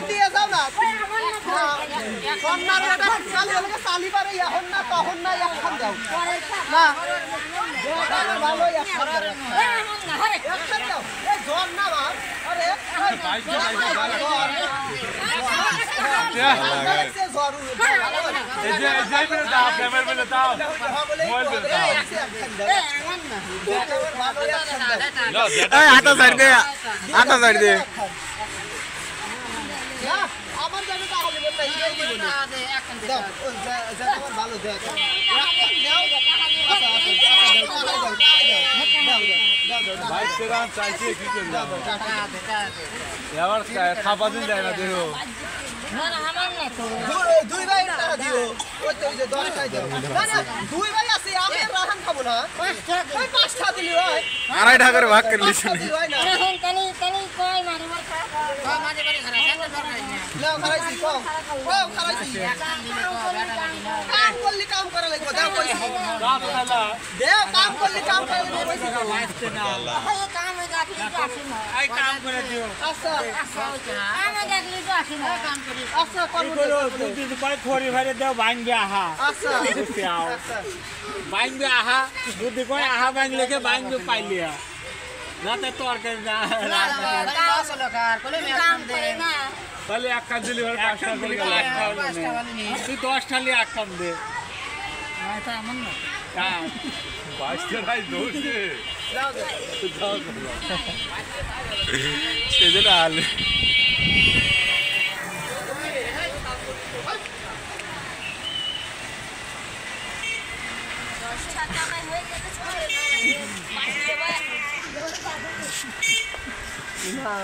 দিয়ে যাও না কন্যার এটা চালি হলে চালি পারে এখন না তখন না এখন দাও না ভালো এখন দাও এই জ্বর না বাপ আরে आता साइड दे আমার জায়গা তাহলে বলতে ভালো খাবার দিন যায় না দেখো দুই ভাই টাকা দিও ওই তো যে 10 টাকা দিও না না দুই ভাই আছে আমি রাহান খাবো না 5 টাকা দিলি ভাই আড়াই টাকা করে ভাগ করে লিছি এখন কালি কই মারিবার খা মাঝে বাড়ি খারাপ না দরকার না খারাইছি কও খারাইছি কাম করলি কাম করা লাগবে দাও পয়সা দে কাম করলি কাম করা লাগবে পয়সা এই কাম এ গাছলি তো আসে না এই কাম করে দিও আচ্ছা কাম এ গাছলি তো আসে না কাম করি আচ্ছা করব তুই পাই খড়ি ভারে দাও ভাঙ্গে আহা আচ্ছা আচ্ছা ভাঙ্গে আহা যদি কই আহা ভাঙলে কে ভাঙ্গে পাইলিয়া রাতে তরকারি না কাম করে না তাহলে এক কাজ দিলি ভাই 5 টাকা করে গেল তুই 10 টাকা এক কাম দে এটা এমন না হ্যাঁ 22 টাকাই দোষে দাও দে সেটা আল না